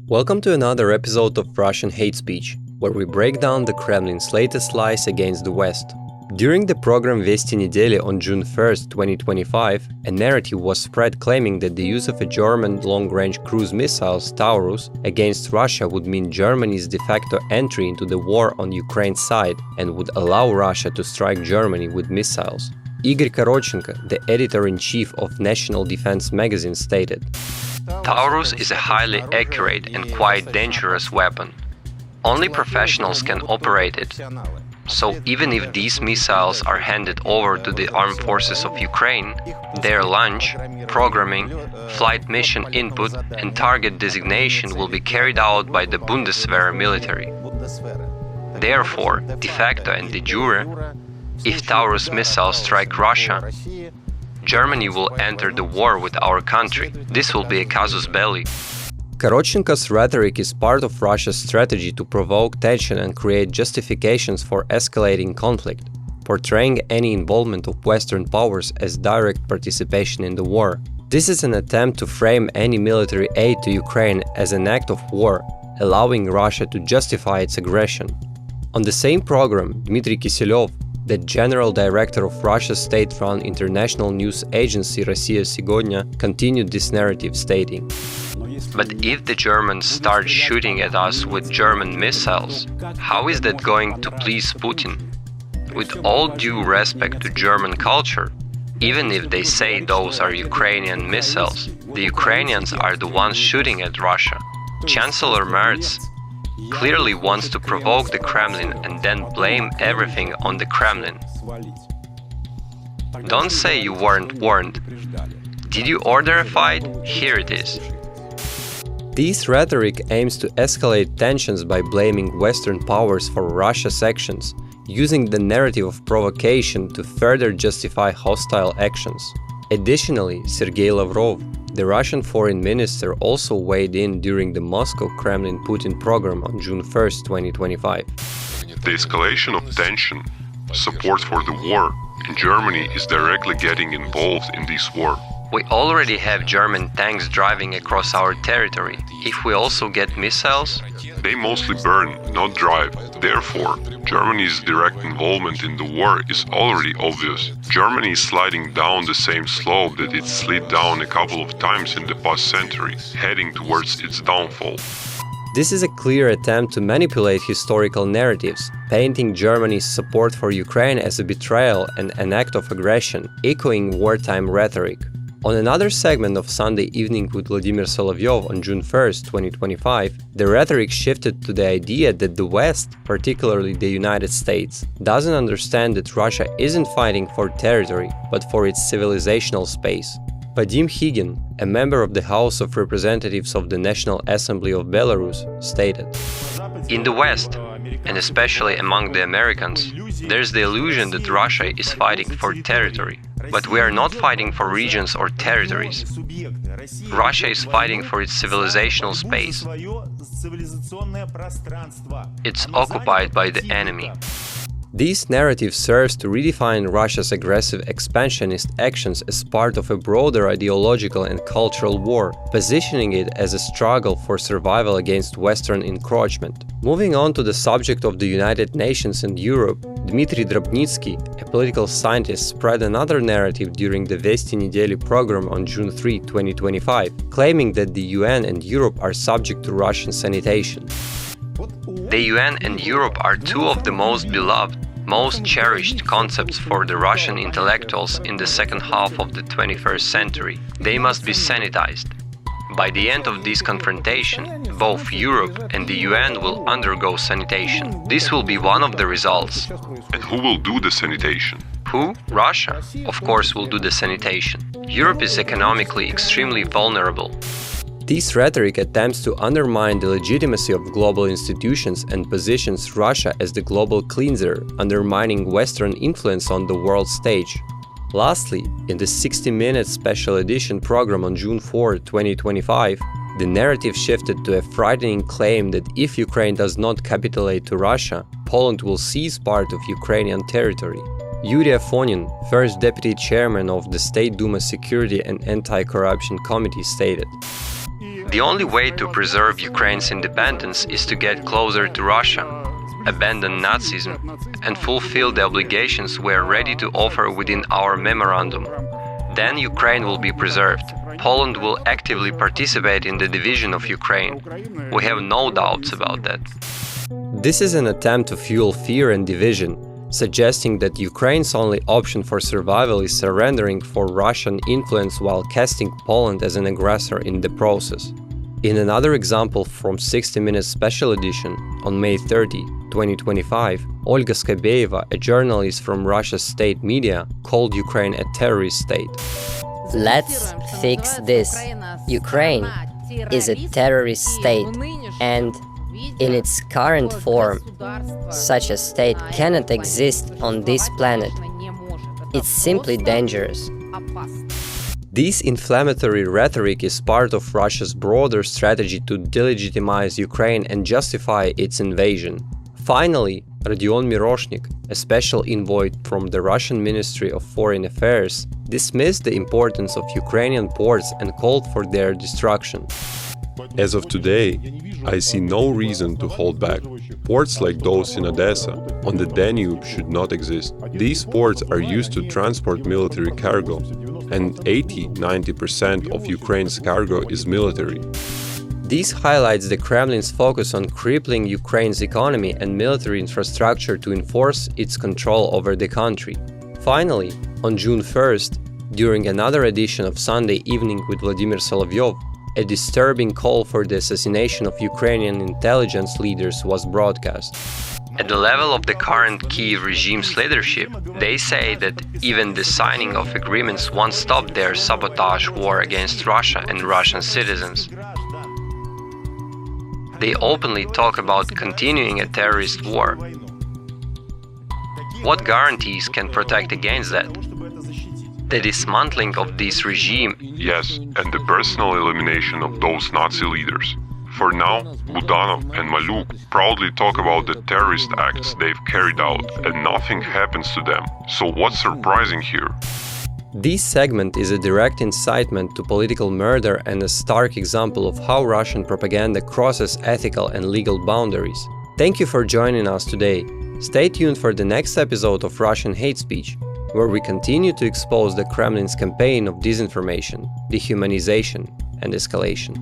Welcome to another episode of Russian Hate Speech, where we break down the Kremlin's latest lies against the West. During the program Vesti Nedeli on June 1, 2025, a narrative was spread claiming that the use of a German long-range cruise missiles Taurus against Russia would mean Germany's de facto entry into the war on Ukraine's side and would allow Russia to strike Germany with missiles. Igor Korotchenko, the editor-in-chief of National Defense magazine, stated, Taurus is a highly accurate and quite dangerous weapon. Only professionals can operate it. So even if these missiles are handed over to the armed forces of Ukraine, their launch, programming, flight mission input and target designation will be carried out by the Bundeswehr military. Therefore, de facto and de jure, if Taurus missiles strike Russia, Germany will enter the war with our country. This will be a casus belli. Korotchenko's rhetoric is part of Russia's strategy to provoke tension and create justifications for escalating conflict, portraying any involvement of Western powers as direct participation in the war. This is an attempt to frame any military aid to Ukraine as an act of war, allowing Russia to justify its aggression. On the same program, Dmitry Kiselyov, the general director of Russia's state-run international news agency Россия Сегодня, continued this narrative, stating, But if the Germans start shooting at us with German missiles, how is that going to please Putin? With all due respect to German culture, even if they say those are Ukrainian missiles, the Ukrainians are the ones shooting at Russia. Chancellor Merz clearly wants to provoke the Kremlin and then blame everything on the Kremlin. Don't say you weren't warned. Did you order a fight? Here it is. This rhetoric aims to escalate tensions by blaming Western powers for Russia's actions, using the narrative of provocation to further justify hostile actions. Additionally, Sergei Lavrov, the Russian foreign minister, also weighed in during the Moscow Kremlin-Putin program on June 1, 2025. The escalation of tension, support for the war, and Germany is directly getting involved in this war. We already have German tanks driving across our territory. If we also get missiles, they mostly burn, not drive. Therefore, Germany's direct involvement in the war is already obvious. Germany is sliding down the same slope that it slid down a couple of times in the past century, heading towards its downfall. This is a clear attempt to manipulate historical narratives, painting Germany's support for Ukraine as a betrayal and an act of aggression, echoing wartime rhetoric. On another segment of Sunday Evening with Vladimir Salvio on June 1, 2025, the rhetoric shifted to the idea that the West, particularly the United States, doesn't understand that Russia isn't fighting for territory, but for its civilizational space. Vadim Higin, a member of the House of Representatives of the National Assembly of Belarus, stated, In the West, and especially among the Americans, there's the illusion that Russia is fighting for territory. But we are not fighting for regions or territories. Russia is fighting for its civilizational space. It's occupied by the enemy. This narrative serves to redefine Russia's aggressive expansionist actions as part of a broader ideological and cultural war, positioning it as a struggle for survival against Western encroachment. Moving on to the subject of the United Nations and Europe, Ditri Dranitzki, a political scientist, spread another narrative during the Vesti Nedeli program on June 3, 2025, claiming that the UN and Europe are subject to Russian sanitation. The UN and Europe are two of the most beloved, most cherished concepts for the Russian intellectuals in the second half of the 21st century. They must be sanitized. By the end of this confrontation, both Europe and the UN will undergo sanitation. This will be one of the results. And who will do the sanitation? Who? Russia, of course, will do the sanitation. Europe is economically extremely vulnerable. This rhetoric attempts to undermine the legitimacy of global institutions and positions Russia as the global cleanser, undermining Western influence on the world stage. Lastly, in the 60-minute special edition program on June 4, 2025, the narrative shifted to a frightening claim that if Ukraine does not capitulate to Russia, Poland will seize part of Ukrainian territory. Yuri Afonin, first deputy chairman of the State Duma Security and Anti-Corruption Committee, stated, The only way to preserve Ukraine's independence is to get closer to Russia, abandon Nazism, and fulfill the obligations we are ready to offer within our memorandum. Then Ukraine will be preserved. Poland will actively participate in the division of Ukraine. We have no doubts about that. This is an attempt to fuel fear and division, suggesting that Ukraine's only option for survival is surrendering for Russian influence while casting Poland as an aggressor in the process. In another example from 60 Minutes Special Edition, on May 30, 2025, Olga Skabeyeva, a journalist from Russia's state media, called Ukraine a terrorist state. Let's fix this. Ukraine is a terrorist state, and in its current form, such a state cannot exist on this planet. It's simply dangerous. This inflammatory rhetoric is part of Russia's broader strategy to delegitimize Ukraine and justify its invasion. Finally, Rodion Miroshnik, a special envoy from the Russian Ministry of Foreign Affairs, dismissed the importance of Ukrainian ports and called for their destruction. As of today, I see no reason to hold back. Ports like those in Odessa, on the Danube, should not exist. These ports are used to transport military cargo, and 80–90% of Ukraine's cargo is military. This highlights the Kremlin's focus on crippling Ukraine's economy and military infrastructure to enforce its control over the country. Finally, on June 1st, during another edition of Sunday Evening with Vladimir Salvio, a disturbing call for the assassination of Ukrainian intelligence leaders was broadcast. At the level of the current Kyiv regime's leadership, they say that even the signing of agreements won't stop their sabotage war against Russia and Russian citizens. They openly talk about continuing a terrorist war. What guarantees can protect against that? The dismantling of this regime. Yes, and the personal elimination of those Nazi leaders. For now, Budanov and Maluk proudly talk about the terrorist acts they've carried out, and nothing happens to them. So what's surprising here? This segment is a direct incitement to political murder and a stark example of how Russian propaganda crosses ethical and legal boundaries. Thank you for joining us today. Stay tuned for the next episode of Russian Hate Speech, where we continue to expose the Kremlin's campaign of disinformation, dehumanization, and escalation.